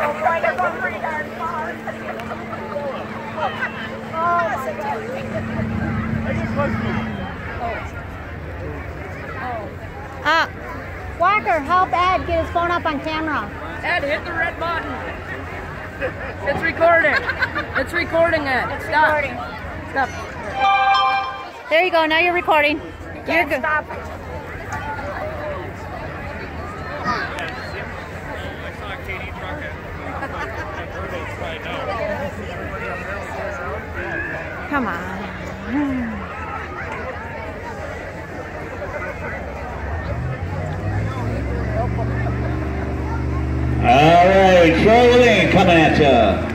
boy, you're going pretty darn far. Walker, help Ed get his phone up on camera. Ed, hit the red button. It's recording. It's recording, Ed. It's Stop. recording. Stop. There you go. Now you're recording. You're good. Stop. Come on. All right, Troy Lane coming at you.